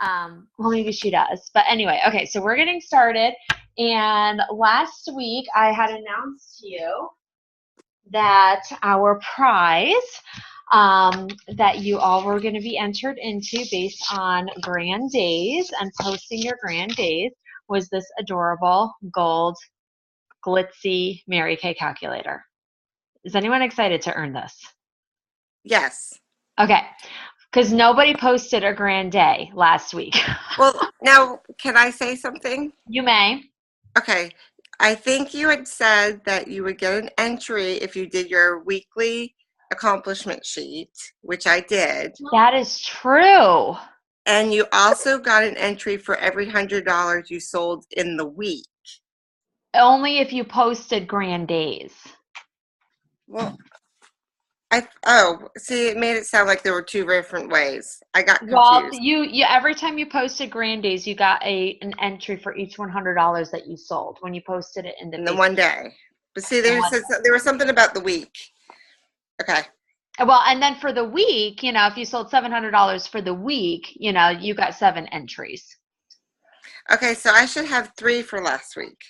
Well, maybe she does. But anyway, okay, so we're getting started. And last week I had announced to you that our prize that you all were going to be entered into based on grand days and posting your grand days was this adorable gold glitzy Mary Kay calculator. Is anyone excited to earn this? Yes. Okay, because nobody posted a grand day last week. Well, now, can I say something? You may. Okay. I think you had said that you would get an entry if you did your weekly accomplishment sheet, which I did. That is true. And you also got an entry for every $100 you sold in the week. Only if you posted grand days. Well, see, it made it sound like there were two different ways. I got confused. Well, you every time you posted grand days, you got an entry for each $100 that you sold when you posted it in the one day. But see, there was something about the week. Okay. Well, and then for the week, if you sold $700 for the week, you got 7 entries. Okay, so I should have 3 for last week.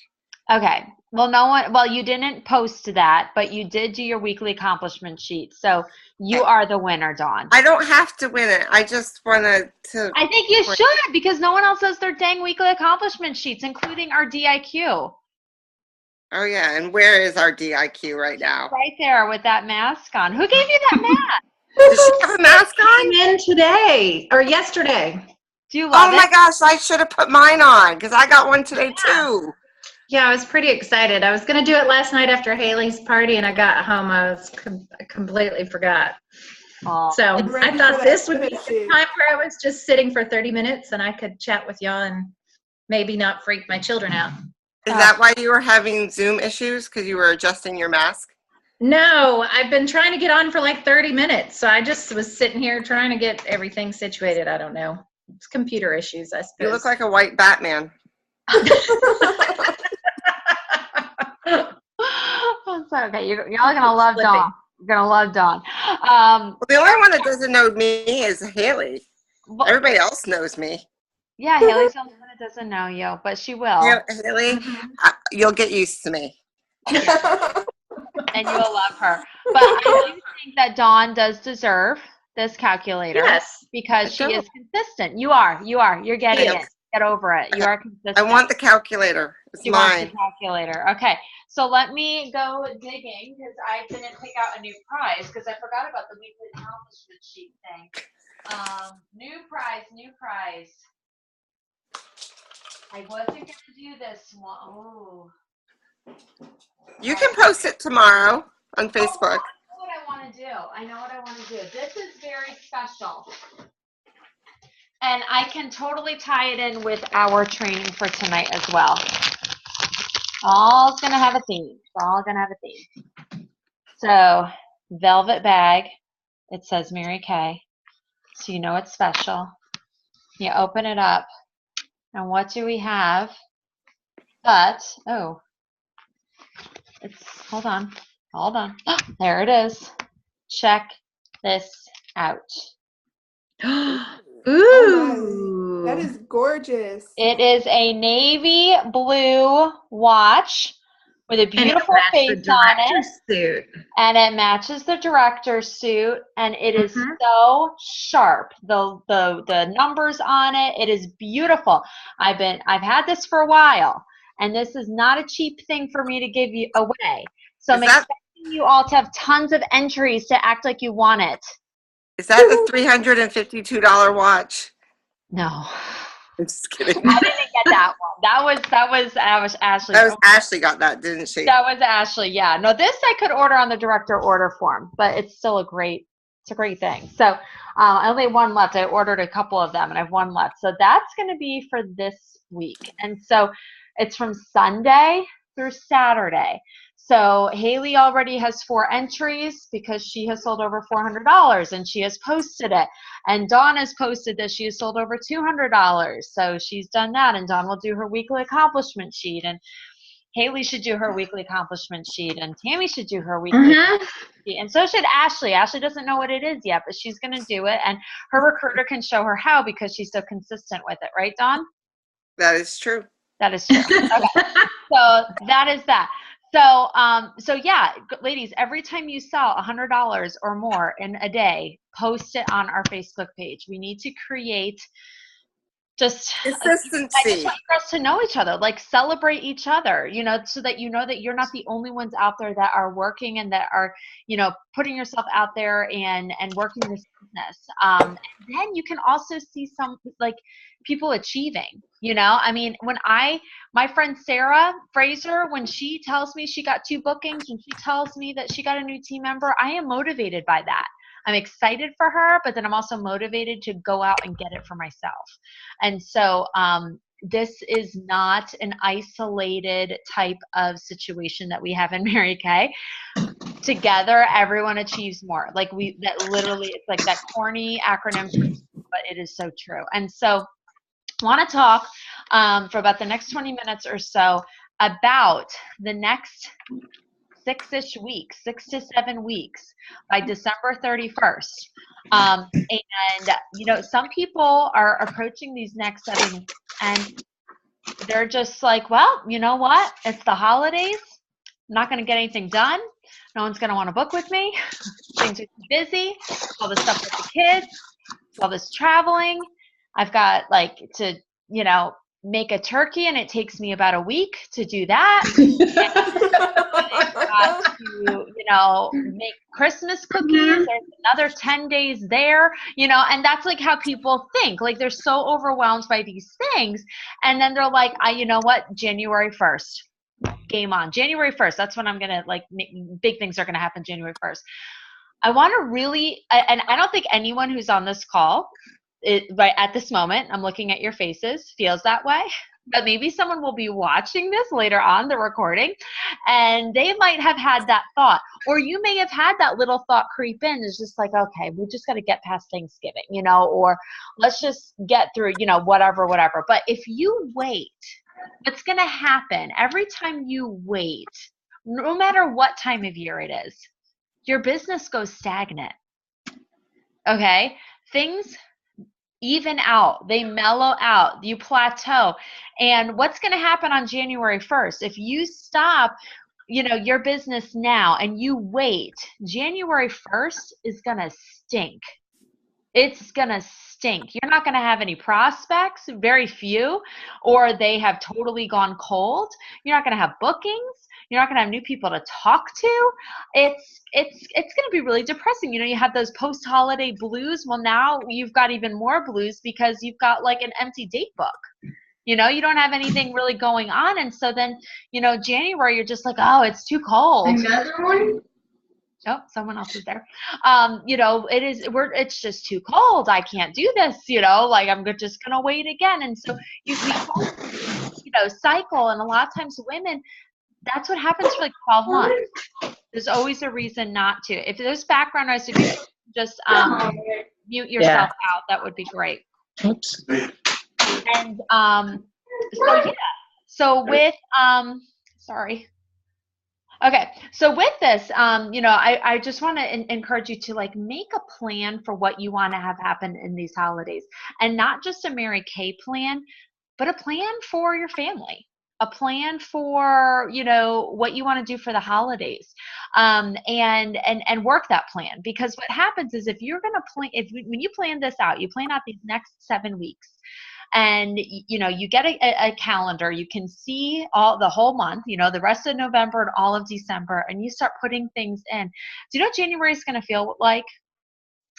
Okay. Well, you didn't post that, but you did do your weekly accomplishment sheet. So you are the winner, Dawn. I don't have to win it. I just wanted to. I think you should, because no one else does their dang weekly accomplishment sheets, including our DIQ. Oh, yeah. And where is our DIQ right now? Right there with that mask on. Who gave you that mask? Does she have a mask on? Came in today or yesterday. Do you love it? Oh, my gosh. I should have put mine on because I got one today, too. Yeah, I was pretty excited. I was going to do it last night after Haley's party, and I got home. I completely forgot. Oh, so I thought this would be the time where I was just sitting for 30 minutes, and I could chat with y'all and maybe not freak my children out. Is that why you were having Zoom issues, because you were adjusting your mask? No, I've been trying to get on for like 30 minutes, so I just was sitting here trying to get everything situated. I don't know. It's computer issues, I suppose. You look like a white Batman. It's okay. Y'all are gonna love Dawn. You're gonna love Dawn. Well, the only one that doesn't know me is Haley. Well, everybody else knows me. Yeah, Haley's the only one that doesn't know you, but she will. Yeah, Haley, you'll get used to me. And you'll love her. But I do think that Dawn does deserve this calculator. Yes. Because she is consistent. You are. You're getting it. Get over it. You are consistent. I want the calculator. It's mine. Want the calculator. Okay. So let me go digging because I didn't pick out a new prize because I forgot about the weekly accomplishment sheet thing. New prize. I wasn't going to do this one. Oh. You can post it tomorrow on Facebook. I know what I want to do. This is very special. And I can totally tie it in with our training for tonight as well. All's going to have a theme. So, velvet bag. It says Mary Kay. So you know it's special. You open it up. And what do we have? But, hold on. There it is. Check this out. Ooh. That is gorgeous. It is a navy blue watch with a beautiful face on it. Suit. And it matches the director's suit. And it is so sharp. The numbers on it, it is beautiful. I've had this for a while. And this is not a cheap thing for me to give you away. So I'm expecting you all to have tons of entries to act like you want it. Is that the $352 watch? No. I'm just kidding. I didn't get that one. That was Ashley. That was Ashley got that, didn't she? That was Ashley, yeah. No, this I could order on the director order form, but it's still a great thing. So I only have one left. I ordered a couple of them and I have one left. So that's going to be for this week. And so it's from Sunday through Saturday. So Haley already has 4 entries because she has sold over $400 and she has posted it. And Dawn has posted that she has sold over $200. So she's done that, and Dawn will do her weekly accomplishment sheet. And Haley should do her weekly accomplishment sheet, and Tammy should do her weekly sheet, and so should Ashley. Ashley doesn't know what it is yet, but she's going to do it, and her recruiter can show her how because she's so consistent with it. Right, Dawn? That is true. That is true. Okay. So that is that. So yeah, ladies, every time you sell $100 or more in a day, post it on our Facebook page. We need to create just Consistency. I just want us to know each other, like celebrate each other, you know, so that you know that you're not the only ones out there that are working and that are, you know, putting yourself out there and working this business. And then you can also see some like people achieving, you know, I mean, my friend Sarah Fraser, when she tells me she got 2 bookings, when she tells me that she got a new team member, I am motivated by that. I'm excited for her, but then I'm also motivated to go out and get it for myself. And so this is not an isolated type of situation that we have in Mary Kay. Together, everyone achieves more. Like that literally, it's like that corny acronym, but it is so true. And so I want to talk for about the next 20 minutes or so about the next 6-ish weeks, 6 to 7 weeks by December 31st. And, you know, some people are approaching these next 7 weeks and they're just like, well, you know what? It's the holidays. I'm not going to get anything done. No one's going to want to book with me. Things are too busy. All this stuff with the kids, all this traveling. I've got like to, you know, make a turkey and it takes me about a week to do that. I've got to, you know, make Christmas cookies. There's another 10 days there, you know, and that's like how people think. Like they're so overwhelmed by these things. And then they're like, you know what? January 1st, game on. January 1st, that's when I'm going to like, big things are going to happen January 1st. I want to really, and I don't think anyone who's on this call, right at this moment, I'm looking at your faces, feels that way. But maybe someone will be watching this later on the recording and they might have had that thought, or you may have had that little thought creep in. It's just like, okay, we just got to get past Thanksgiving, you know, or let's just get through, you know, whatever. But if you wait, what's going to happen every time you wait, no matter what time of year it is, your business goes stagnant. Okay. Things even out, they mellow out, you plateau. And what's going to happen on January 1st? If you stop, you know, your business now and you wait, January 1st is going to stink. It's going to stink. You're not going to have any prospects, very few, or they have totally gone cold. You're not going to have bookings. You're not going to have new people to talk to. It's going to be really depressing. You know, you have those post-holiday blues. Well, now you've got even more blues because you've got like an empty date book. You know, you don't have anything really going on. And so then, you know, January, you're just like, oh, it's too cold. Another one? Oh, someone else is there. You know, it's just too cold. I can't do this, you know, like I'm just going to wait again. And so we cycle. And a lot of times women, that's what happens for like 12 months. There's always a reason not to. If there's background noise, if you just mute yourself out, that would be great. Oops. And so yeah. So with sorry. Okay. So with this, you know, I just want to encourage you to like make a plan for what you want to have happen in these holidays, and not just a Mary Kay plan, but a plan for your family. A plan for, you know, what you want to do for the holidays, and work that plan. Because what happens is if you're going to plan, when you plan this out, you plan out these next 7 weeks, and you know, you get a calendar, you can see the whole month, you know, the rest of November and all of December, and you start putting things in. Do you know what January is going to feel like?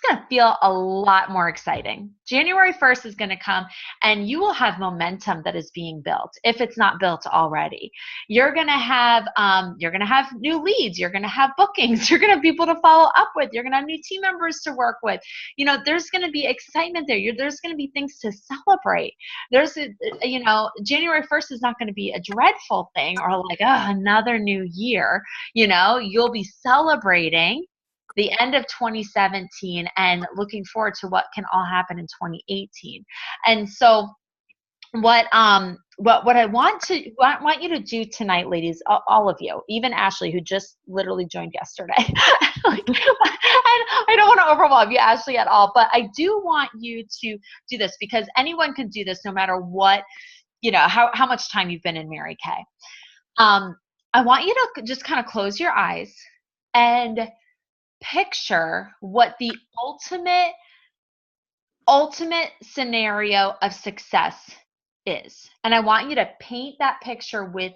It's going to feel a lot more exciting. January 1st is going to come and you will have momentum that is being built, if it's not built already. You're going to have new leads. You're going to have bookings. You're going to have people to follow up with. You're going to have new team members to work with. You know, there's going to be excitement there. There's going to be things to celebrate. You know, January 1st is not going to be a dreadful thing or like, oh, another new year. You know, you'll be celebrating the end of 2017 and looking forward to what can all happen in 2018. And so what what I want you to do tonight, ladies, all of you, even Ashley, who just literally joined yesterday. Like, and I don't want to overwhelm you, Ashley, at all, but I do want you to do this because anyone can do this no matter what, how much time you've been in Mary Kay. I want you to just kind of close your eyes and picture what the ultimate scenario of success is. And I want you to paint that picture with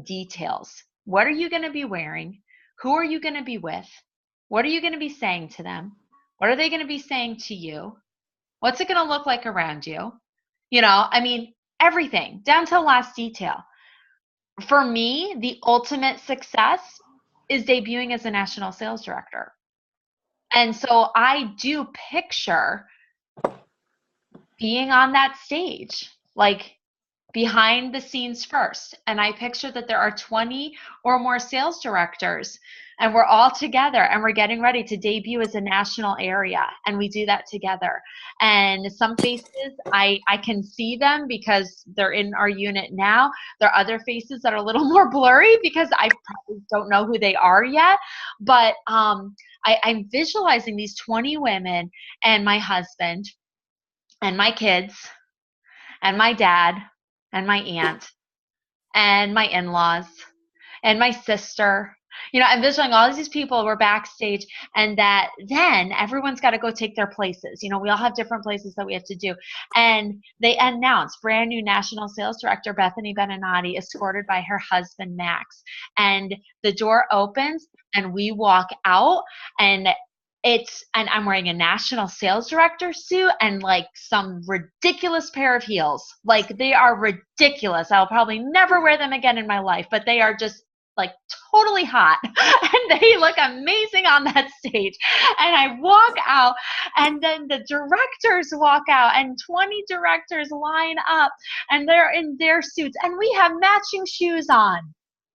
details. What are you going to be wearing? Who are you going to be with? What are you going to be saying to them? What are they going to be saying to you? What's it going to look like around you? Everything down to the last detail. For me, the ultimate success is debuting as a national sales director. And so I do picture being on that stage, like behind the scenes first. And I picture that there are 20 or more sales directors and we're all together and we're getting ready to debut as a national area. And we do that together. And some faces, I can see them because they're in our unit now. There are other faces that are a little more blurry because I probably don't know who they are yet. But I'm visualizing these 20 women and my husband and my kids and my dad and my aunt and my in-laws and my sister. I'm visualizing all of these people were backstage, and that then everyone's got to go take their places. We all have different places that we have to do. And they announce brand new national sales director, Bethany Beninati, escorted by her husband, Max. And the door opens and we walk out, and I'm wearing a national sales director suit and like some ridiculous pair of heels. Like, they are ridiculous. I'll probably never wear them again in my life, but they are just like totally hot and they look amazing on that stage. And I walk out, and then the directors walk out, and 20 directors line up, and they're in their suits, and we have matching shoes on.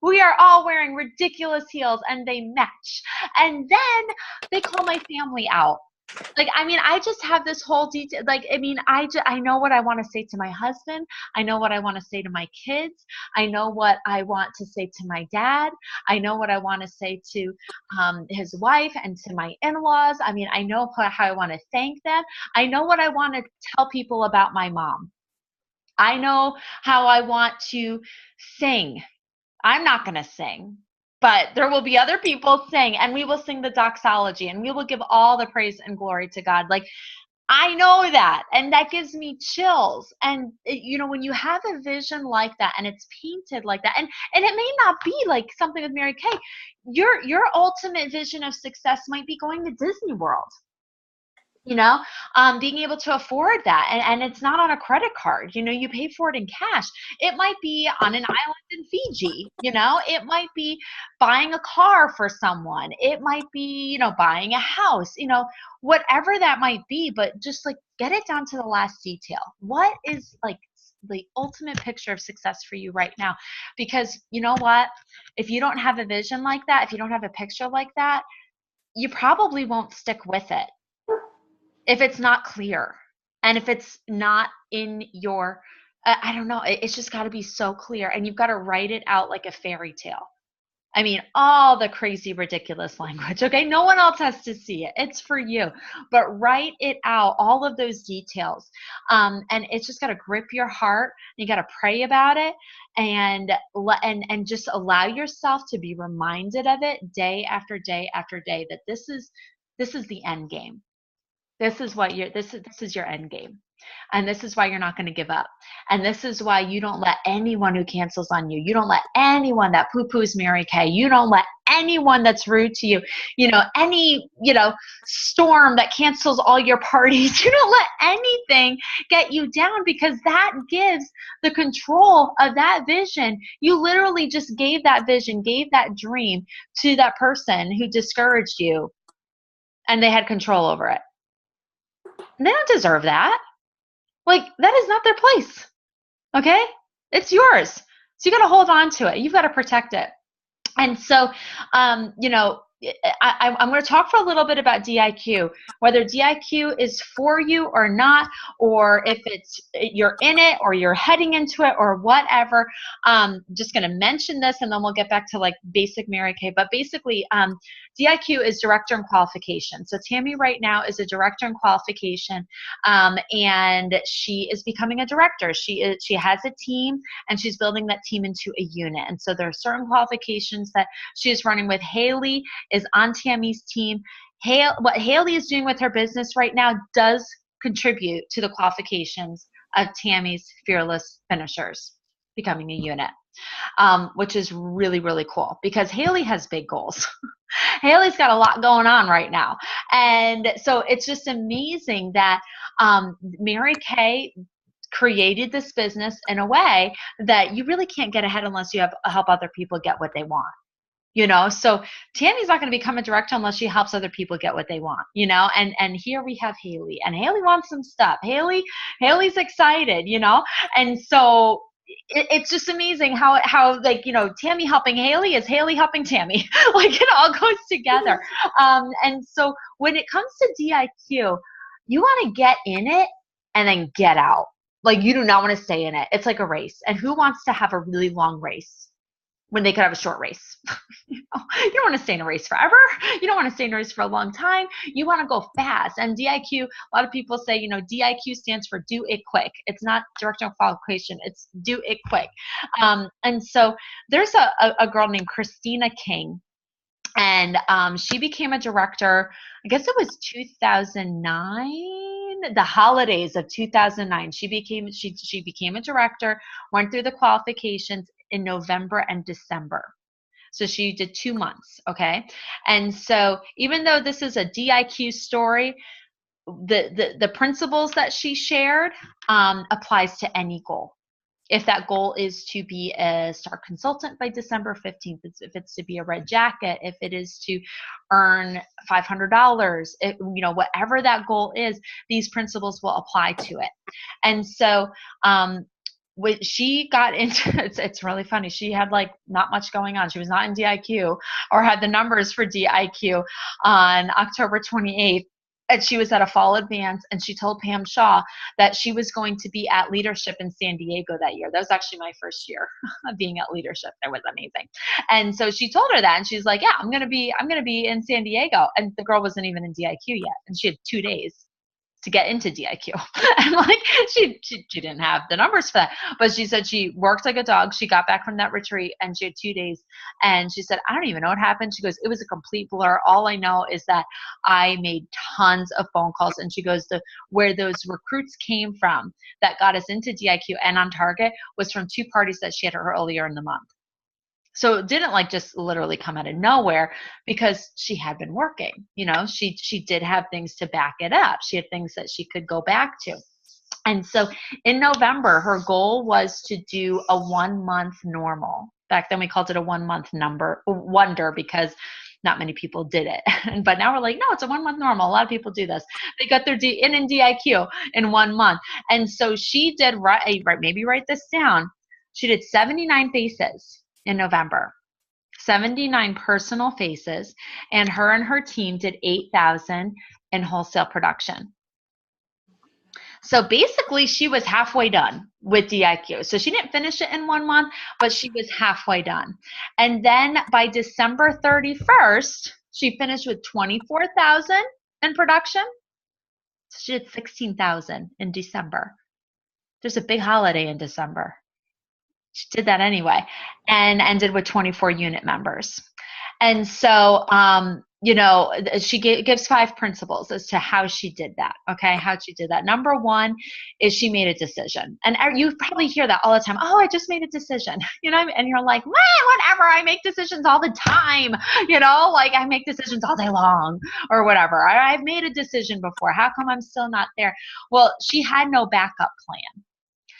We are all wearing ridiculous heels and they match. And then they call my family out. I just have this whole detail. I know what I want to say to my husband. I know what I want to say to my kids. I know what I want to say to my dad. I know what I want to say to his wife and to my in-laws. I know how I want to thank them. I know what I want to tell people about my mom. I know how I want to sing. I'm not going to sing, but there will be other people sing, and we will sing the doxology, and we will give all the praise and glory to God. I know that, and that gives me chills. And when you have a vision like that and it's painted like that, and it may not be like something with Mary Kay, your ultimate vision of success might be going to Disney World. Being able to afford that, and it's not on a credit card. You pay for it in cash. It might be on an island in Fiji. It might be buying a car for someone. It might be buying a house. Whatever that might be, but just get it down to the last detail. What is the ultimate picture of success for you right now? Because you know what, if you don't have a vision like that, if you don't have a picture like that, you probably won't stick with it. If it's not clear, and if it's not in your, I don't know, it's just got to be so clear, and you've got to write it out like a fairy tale. All the crazy, ridiculous language, okay? No one else has to see it. It's for you. But write it out, all of those details. And it's just got to grip your heart. You got to pray about it, and just allow yourself to be reminded of it day after day after day, that this is the end game. This is your end game. And this is why you're not going to give up. And this is why you don't let anyone who cancels on you. You don't let anyone that poo-poos Mary Kay. You don't let anyone that's rude to you, any, storm that cancels all your parties. You don't let anything get you down, because that gives the control of that vision. You literally just gave that vision, gave that dream to that person who discouraged you, and they had control over it. They don't deserve that. That is not their place. Okay? It's yours. So you got to hold on to it. You've got to protect it. And so, I'm going to talk for a little bit about DIQ, whether DIQ is for you or not, or if you're in it or you're heading into it or whatever. Just going to mention this and then we'll get back to like basic Mary Kay. But basically, DIQ is director in qualification. So Tammy right now is a director in qualification, and she is becoming a director. She has a team and she's building that team into a unit. And so there are certain qualifications that she's running with. Haley is on Tammy's team. What Haley is doing with her business right now does contribute to the qualifications of Tammy's Fearless Finishers becoming a unit, which is really, really cool because Haley has big goals. Haley's got a lot going on right now. And so it's just amazing that Mary Kay created this business in a way that you really can't get ahead unless you help other people get what they want. So Tammy's not going to become a director unless she helps other people get what they want, and here we have Haley, and Haley wants some stuff. Haley's excited, and so it's just amazing how like, Tammy helping Haley is Haley helping Tammy. Like it all goes together. And so when it comes to DIQ, you want to get in it and then get out. Like you do not want to stay in it. It's like a race. And who wants to have a really long race when they could have a short race? You don't want to stay in a race forever. You don't want to stay in a race for a long time. You want to go fast. And DIQ, a lot of people say, DIQ stands for do it quick. It's not directional qualification. It's do it quick. And so there's a girl named Christina King, and she became a director, I guess it was 2009, the holidays of 2009. She became a director, went through the qualifications in November and December. So she did 2 months, okay? And so even though this is a DIQ story, the principles that she shared applies to any goal. If that goal is to be a star consultant by December 15th, if it's to be a red jacket, if it is to earn $500, whatever that goal is, these principles will apply to it. And so when she got into it's really funny. She had like not much going on. She was not in DIQ or had the numbers for DIQ on October 28th. And she was at a fall advance, and she told Pam Shaw that she was going to be at leadership in San Diego that year. That was actually my first year of being at leadership. That was amazing. And so she told her that, and she's like, yeah, I'm going to be in San Diego. And the girl wasn't even in DIQ yet. And she had 2 days to get into DIQ. And like she didn't have the numbers for that. But she said she worked like a dog. She got back from that retreat and she had 2 days. And she said, I don't even know what happened. She goes, it was a complete blur. All I know is that I made tons of phone calls. And she goes, where those recruits came from that got us into DIQ and on target was from 2 parties that she had earlier in the month. So it didn't like just literally come out of nowhere because she had been working, she did have things to back it up. She had things that she could go back to. And so in November, her goal was to do a 1 month normal. Back then we called it a 1 month wonder because not many people did it. But now we're like, no, it's a 1 month normal. A lot of people do this. They got their in DIQ in 1 month. And so she did, maybe write this down. She did 79 faces in November, 79 personal faces, and her team did 8,000 in wholesale production. So basically she was halfway done with DIQ. So she didn't finish it in 1 month, but she was halfway done. And then by December 31st, she finished with 24,000 in production. So she did 16,000 in December. There's a big holiday in December. She did that anyway and ended with 24 unit members. And so, she gives 5 principles as to how she did that. Okay. How she did that. Number 1 is she made a decision. And you probably hear that all the time. Oh, I just made a decision, and you're like, whatever. I make decisions all the time, like I make decisions all day long or whatever. I've made a decision before. How come I'm still not there? Well, she had no backup plan.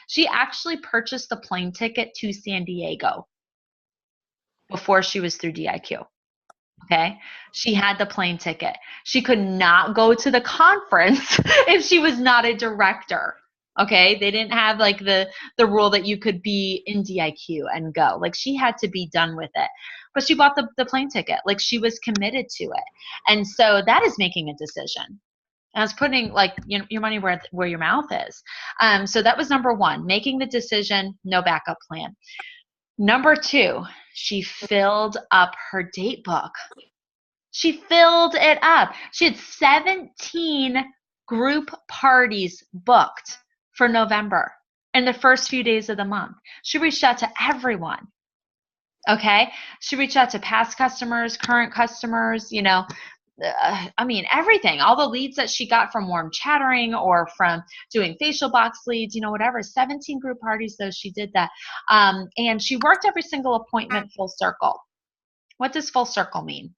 She actually purchased the plane ticket to San Diego before she was through DIQ. Okay. She had the plane ticket. She could not go to the conference if she was not a director. Okay. They didn't have like the rule that you could be in DIQ and go. Like she had to be done with it. but she bought the plane ticket. Like, she was committed to it. And so that is making a decision. And it's putting like your money where your mouth is. So that was number one, making the decision, no backup plan. Number two, she filled up her date book. She filled it up. She had 17 group parties booked for November in the first few days of the month. She reached out to everyone. Okay. She reached out to past customers, current customers, everything, all the leads that she got from warm chattering or from doing facial box leads, whatever, 17 group parties, though she did that. And she worked every single appointment full circle. What does full circle mean?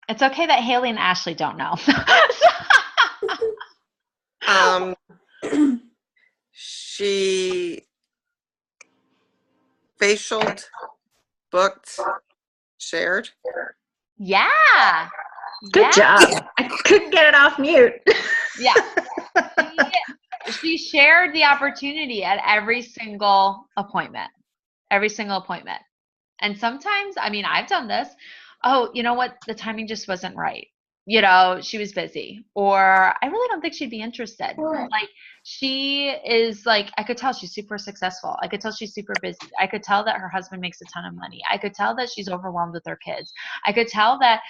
It's okay that Haley and Ashley don't know. She facialed, booked, shared. Yeah. Good job. I couldn't get it off mute. Yeah. She shared the opportunity at every single appointment. Every single appointment. And sometimes, I've done this. Oh, you know what? The timing just wasn't right. She was busy, or I really don't think she'd be interested. Right. Like, she is like, I could tell she's super successful. I could tell she's super busy. I could tell that her husband makes a ton of money. I could tell that she's overwhelmed with her kids. I could tell that,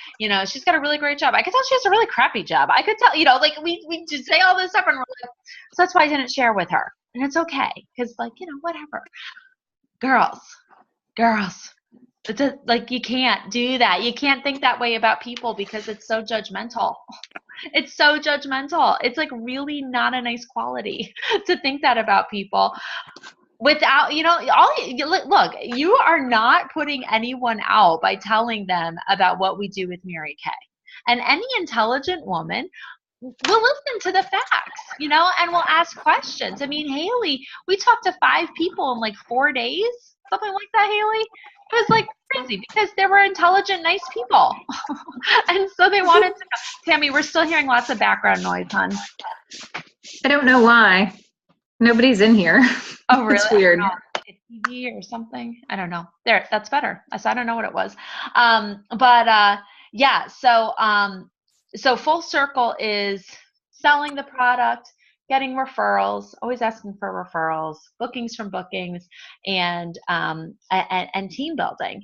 she's got a really great job. I could tell she has a really crappy job. I could tell, we just say all this stuff, and we're like, so that's why I didn't share with her. And it's okay. Cause whatever. Girls. You can't do that. You can't think that way about people because it's so judgmental. It's so judgmental. It's like really not a nice quality to think that about people. Without, look, you are not putting anyone out by telling them about what we do with Mary Kay. And any intelligent woman will listen to the facts, and will ask questions. Haley, we talked to 5 people in like 4 days, something like that, Haley. It was like crazy because they were intelligent, nice people. And so they wanted to know. Tammy, we're still hearing lots of background noise, hon. I don't know why. Nobody's in here. Oh, really? It's weird. It's TV or something. I don't know. There, that's better. I don't know what it was. Yeah. So full circle is selling the product, getting referrals, always asking for referrals, bookings from bookings, and team building,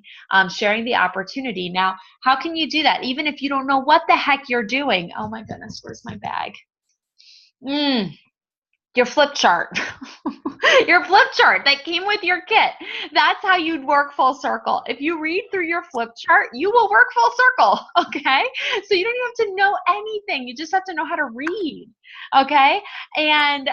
sharing the opportunity. Now, how can you do that? Even if you don't know what the heck you're doing. Oh my goodness, where's my bag? Your flip chart. Your flip chart that came with your kit. That's how you'd work full circle. If you read through your flip chart, you will work full circle, okay? So you don't even have to know anything. You just have to know how to read, okay? And,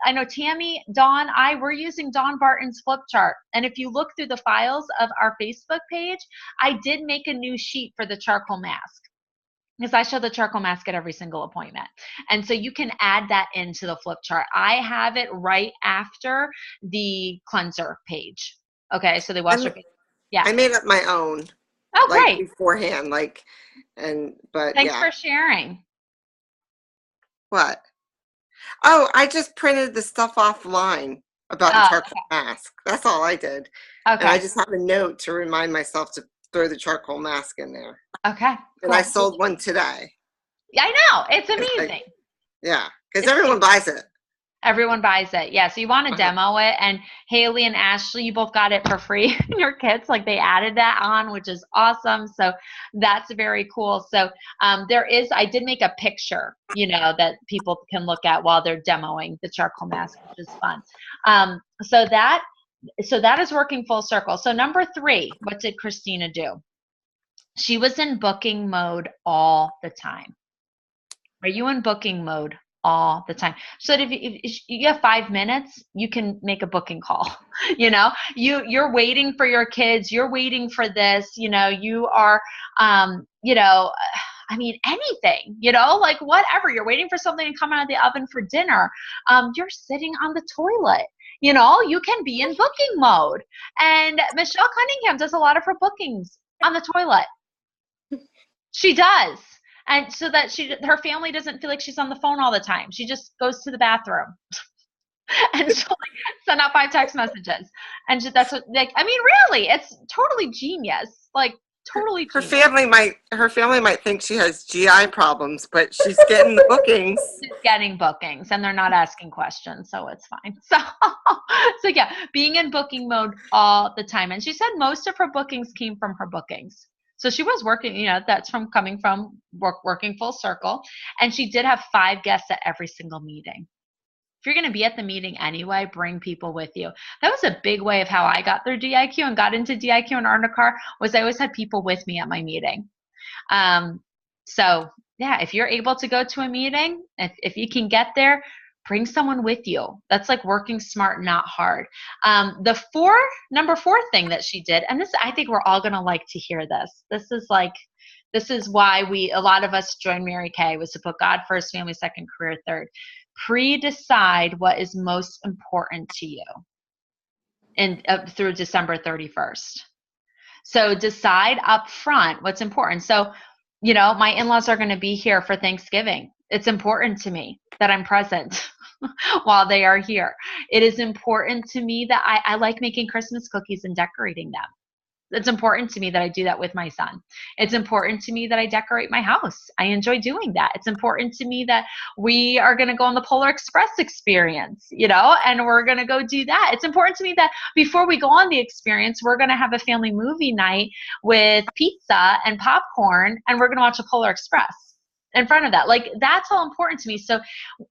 I know Tammy, Dawn, we're using Dawn Barton's flip chart. And if you look through the files of our Facebook page, I did make a new sheet for the charcoal mask, because I show the charcoal mask at every single appointment. And so you can add that into the flip chart. I have it right after the cleanser page. Okay, so they wash their face. Yeah. I made up my own. Oh, great. Beforehand, Thanks for sharing. What? Oh, I just printed the stuff offline about the charcoal mask. That's all I did. Okay. And I just have a note to remind myself to throw the charcoal mask in there. Okay. And I sold one today. Yeah, I know. It's amazing. Because everyone buys it. Everyone buys it. Yeah, so you want to demo it. And Haley and Ashley, you both got it for free in your kits. Like, they added that on, which is awesome. So that's very cool. So I did make a picture, that people can look at while they're demoing the charcoal mask, which is fun. So that is working full circle. So number 3, what did Christina do? She was in booking mode all the time. Are you in booking mode all the time? So if you have 5 minutes, you can make a booking call. You're waiting for your kids. You're waiting for this. You are, anything. Like whatever. You're waiting for something to come out of the oven for dinner. You're sitting on the toilet. You can be in booking mode. And Michelle Cunningham does a lot of her bookings on the toilet. She does. And so that her family doesn't feel like she's on the phone all the time. She just goes to the bathroom. And she'll like send out 5 text messages. And that's what, like, I mean, really, it's totally genius. Like, totally Her genius. family might think she has GI problems, but she's getting the bookings. She's getting bookings, and they're not asking questions, so it's fine. So yeah, being in booking mode all the time. And she said most of her bookings came from her bookings. So she was working, you know, that's from coming from working full circle. And she did have 5 guests at every single meeting. If you're going to be at the meeting anyway, bring people with you. That was a big way of how I got through DIQ and got into DIQ and earned a car, was I always had people with me at my meeting. So yeah, if you're able to go to a meeting, if you can get there, bring someone with you. That's like working smart, not hard. Number 4 thing that she did, and this, I think we're all going to like to hear this. This is why a lot of us joined Mary Kay, was to put God first, family second, career third. Pre-decide what is most important to you through December 31st. So decide up front what's important. So, you know, my in-laws are going to be here for Thanksgiving. It's important to me that I'm present while they are here. It is important to me that I like making Christmas cookies and decorating them. It's important to me that I do that with my son. It's important to me that I decorate my house. I enjoy doing that. It's important to me that we are going to go on the Polar Express experience, you know, and we're going to go do that. It's important to me that before we go on the experience, we're going to have a family movie night with pizza and popcorn, and we're going to watch a Polar Express in front of that. Like, that's all important to me. So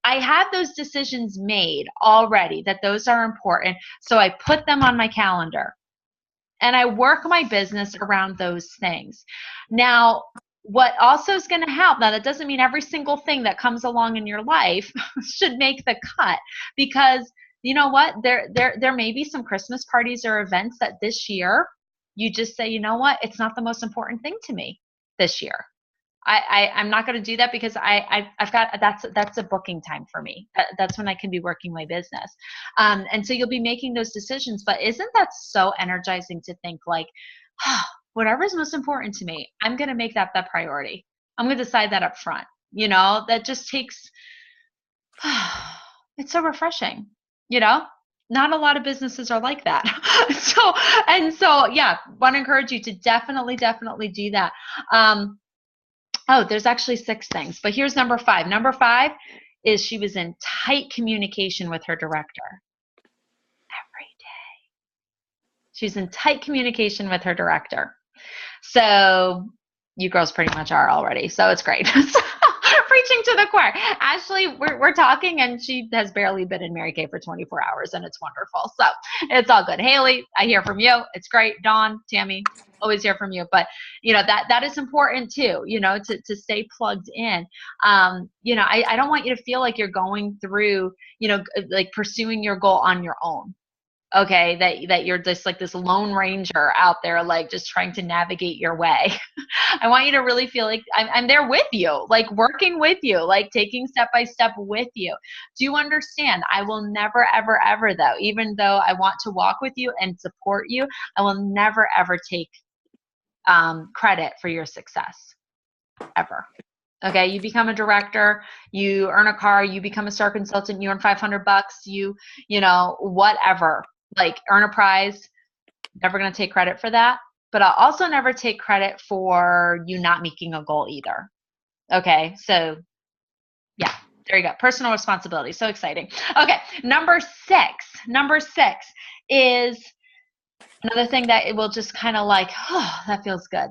I have those decisions made already, that those are important. So I put them on my calendar. And I work my business around those things. Now, what also is going to help, now that doesn't mean every single thing that comes along in your life should make the cut, because you know what? There may be some Christmas parties or events that this year you just say, you know what? It's not the most important thing to me this year. I'm not going to do that because I've got, that's a booking time for me. That's when I can be working my business. And so you'll be making those decisions, but isn't that so energizing to think like, whatever is most important to me, I'm going to make that priority. I'm going to decide that up front. You know, that just takes, it's so refreshing, you know? Not a lot of businesses are like that. So yeah, want to encourage you to definitely do that. Oh, there's actually 6 things, but here's number 5. Number 5 is she was in tight communication with her director every day. She's in tight communication with her director. So you girls pretty much are already, so it's great. Preaching to the choir. Ashley, we're talking, and she has barely been in Mary Kay for 24 hours, and it's wonderful. So it's all good. Haley, I hear from you. It's great. Dawn, Tammy, always hear from you. But you know, that is important too, you know, to stay plugged in. You know, I don't want you to feel like you're going through, you know, like pursuing your goal on your own. Okay, that you're just like this lone ranger out there, like just trying to navigate your way. I want you to really feel like I'm there with you, like working with you, like taking step by step with you. Do you understand? I will never, ever, ever, though, even though I want to walk with you and support you, I will never, ever take credit for your success, ever. Okay, you become a director, you earn a car, you become a star consultant, you earn $500, you know, whatever. Like, earn a prize, never going to take credit for that. But I'll also never take credit for you not making a goal either. Okay, so yeah, there you go. Personal responsibility. So exciting. Okay, number 6 is another thing that it will just kind of like, oh, that feels good.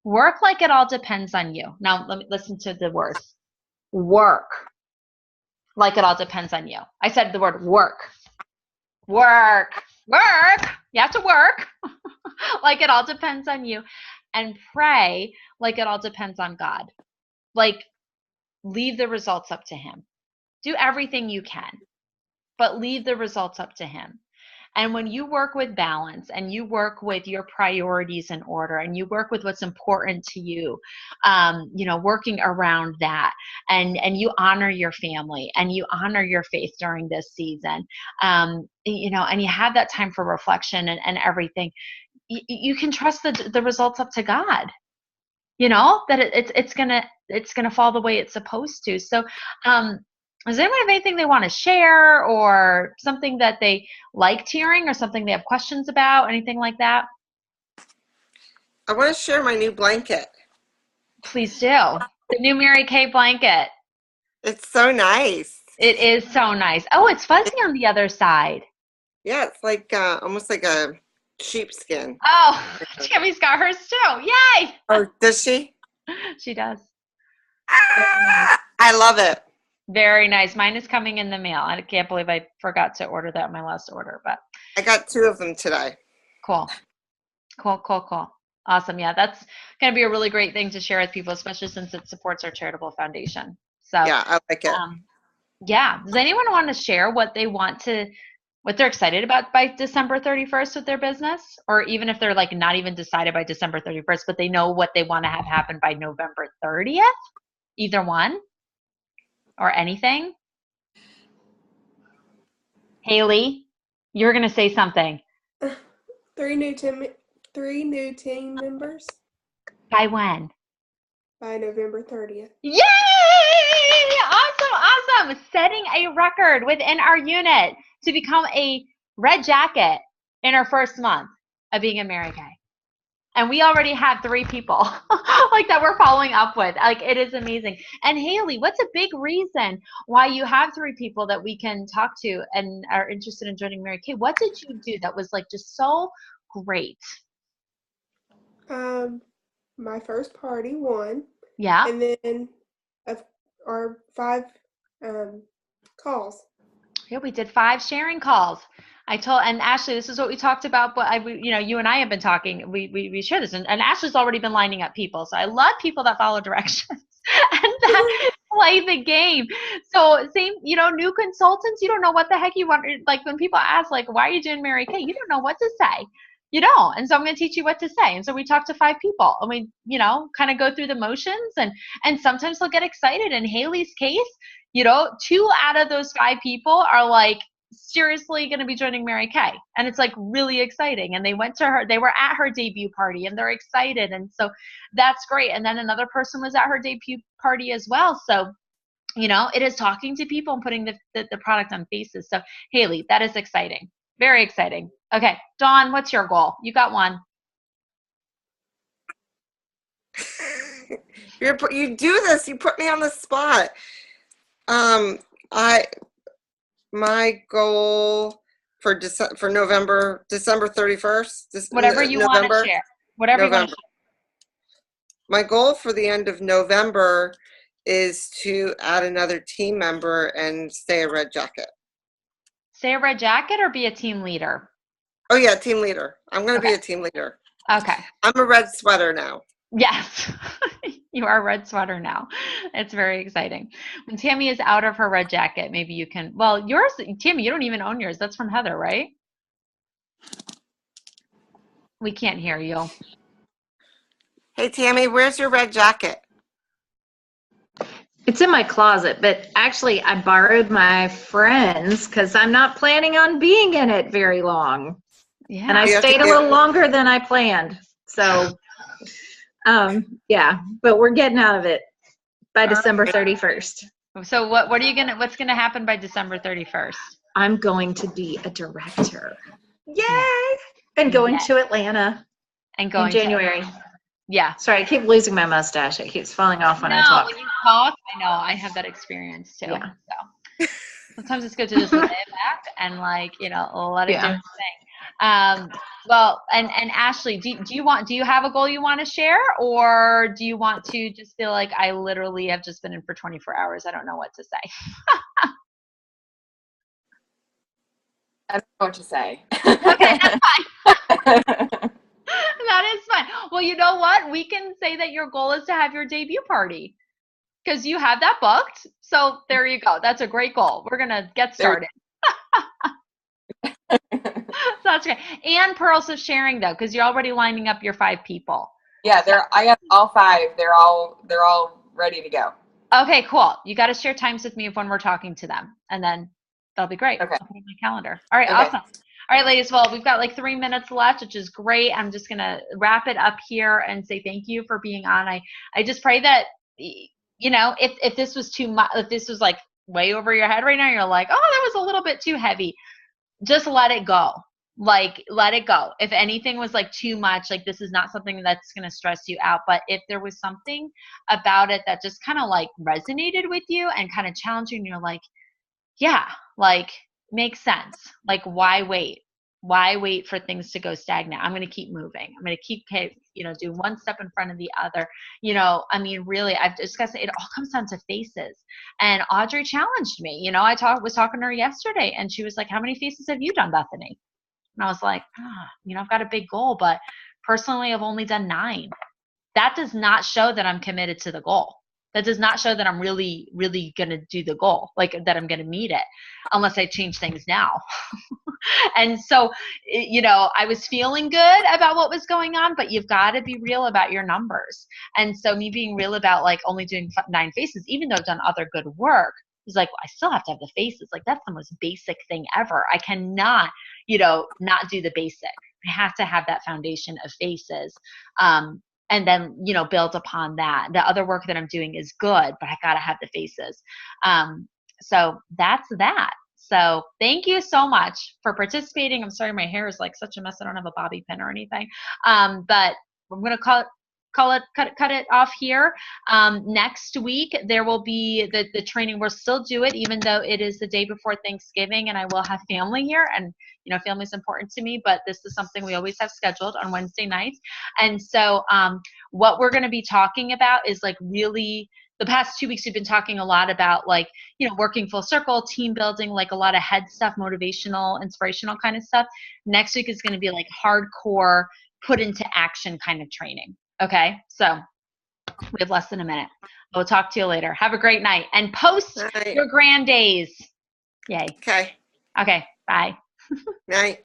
Work like it all depends on you. Now, let me listen to the words. Work like it all depends on you. I said the word work. Work. You have to work like it all depends on you, and pray like it all depends on God. Like, leave the results up to Him. Do everything you can, but leave the results up to Him. And when you work with balance, and you work with your priorities in order, and you work with what's important to you, you know, working around that, and you honor your family, and you honor your faith during this season, you know, and you have that time for reflection and everything, you can trust the results up to God. that it's gonna fall the way it's supposed to. So, does anyone have anything they want to share, or something that they liked hearing, or something they have questions about, anything like that? I want to share my new blanket. Please do. The new Mary Kay blanket. It's so nice. It is so nice. Oh, it's fuzzy on the other side. Yeah, it's like almost like a sheepskin. Oh, Tammy's got hers too. Yay! Oh, does she? She does. I love it. Very nice. Mine is coming in the mail. I can't believe I forgot to order that in my last order, but I got 2 of them today. Cool. Awesome. Yeah, that's going to be a really great thing to share with people, especially since it supports our charitable foundation. So yeah, I like it. Yeah. Does anyone want to share what they're excited about by December 31st with their business? Or even if they're like not even decided by December 31st, but they know what they want to have happen by November 30th? Either one or anything? Haley, you're going to say something. 3 new team members. By when? By November 30th. Yay! Awesome. Setting a record within our unit to become a red jacket in our first month of being in Mary Kay. And we already have 3 people like that we're following up with. Like, it is amazing. And Haley, what's a big reason why you have 3 people that we can talk to and are interested in joining Mary Kay? What did you do that was like just so great? My first party won. Yeah. And then our 5 calls. Yeah, we did 5 sharing calls. And Ashley, this is what we talked about, but you and I have been talking, we share this, and Ashley's already been lining up people. So I love people that follow directions and that play the game. So same, new consultants, you don't know what the heck you want. Like when people ask, like, why are you doing Mary Kay? You don't know what to say. You don't. And so I'm going to teach you what to say. And so we talked to 5 people, and we, kind of go through the motions, and sometimes they'll get excited. In Haley's case, 2 out of those 5 people are like seriously going to be joining Mary Kay. And it's like really exciting. And they were at her debut party, and they're excited. And so that's great. And then another person was at her debut party as well. So, it is talking to people and putting the product on faces. So Haley, that is exciting. Very exciting. Okay. Dawn, what's your goal? You got one. You do this. You put me on the spot. My goal for November 31st. Whatever you want to share. Whatever you want to share. My goal for the end of November is to add another team member and stay a red jacket. Stay a red jacket or be a team leader? Oh yeah, team leader. I'm going to be a team leader. Okay. I'm a red sweater now. Yes. You are a red sweater now. It's very exciting. When Tammy is out of her red jacket, maybe you can, well, yours, Tammy, you don't even own yours. That's from Heather, right? We can't hear you. Hey, Tammy, where's your red jacket? It's in my closet, but actually I borrowed my friend's because I'm not planning on being in it very long. Yeah. And I stayed a little longer than I planned. So, yeah, but we're getting out of it by December 31st. So what's going to happen by December 31st? I'm going to be a director. Yay! And going to Atlanta in January. Yeah. Sorry, I keep losing my mustache. It keeps falling off when I talk. When you talk, I know. I have that experience too. Yeah. So sometimes it's good to just lay it back and let it do its thing. Well, and Ashley, do you have a goal you want to share, or do you want to just feel like I literally have just been in for 24 hours? I don't know what to say. I don't know what to say. Okay, that's fine. That is fine. Well, you know what? We can say that your goal is to have your debut party because you have that booked. So there you go. That's a great goal. We're going to get started. That's great. And pearls of sharing though, because you're already lining up your 5 people. Yeah, I have all 5. They're all ready to go. Okay, cool. You got to share times with me of when we're talking to them, and then that'll be great. Okay. I'll put it in my calendar. All right, okay. Awesome. All right, ladies. Well, we've got like 3 minutes left, which is great. I'm just going to wrap it up here and say thank you for being on. I just pray that, if this was too much, if this was like way over your head right now, you're like, oh, that was a little bit too heavy. Just let it go. Like, let it go. If anything was like too much, like this is not something that's going to stress you out. But if there was something about it that just kind of like resonated with you and kind of challenged you, and you're like, yeah, like makes sense. Like, why wait? Why wait for things to go stagnant? I'm going to keep moving. I'm going to keep, do one step in front of the other. I mean, really, I've discussed it. It all comes down to faces. And Audrey challenged me. I was talking to her yesterday, and she was like, how many faces have you done, Bethany? And I was like, I've got a big goal, but personally, I've only done 9. That does not show that I'm committed to the goal. That does not show that I'm really, really going to do the goal, like that I'm going to meet it, unless I change things now. And so, I was feeling good about what was going on, but you've got to be real about your numbers. And so me being real about like only doing 9 faces, even though I've done other good work, is like, I still have to have the faces. Like, that's the most basic thing ever. I cannot, not do the basic. I have to have that foundation of faces. And then, build upon that. The other work that I'm doing is good, but I got to have the faces. So that's that. So thank you so much for participating. I'm sorry, my hair is like such a mess. I don't have a bobby pin or anything. But I'm going to cut it off here. Next week, there will be the training. We'll still do it, even though it is the day before Thanksgiving, and I will have family here, and family is important to me, but this is something we always have scheduled on Wednesday nights. And so what we're going to be talking about is like really, the past 2 weeks we've been talking a lot about like, working full circle, team building, like a lot of head stuff, motivational, inspirational kind of stuff. Next week is going to be like hardcore, put into action kind of training. Okay, so we have less than a minute. We'll talk to you later. Have a great night, and post your grand days. Yay. Okay. Okay, bye. Night.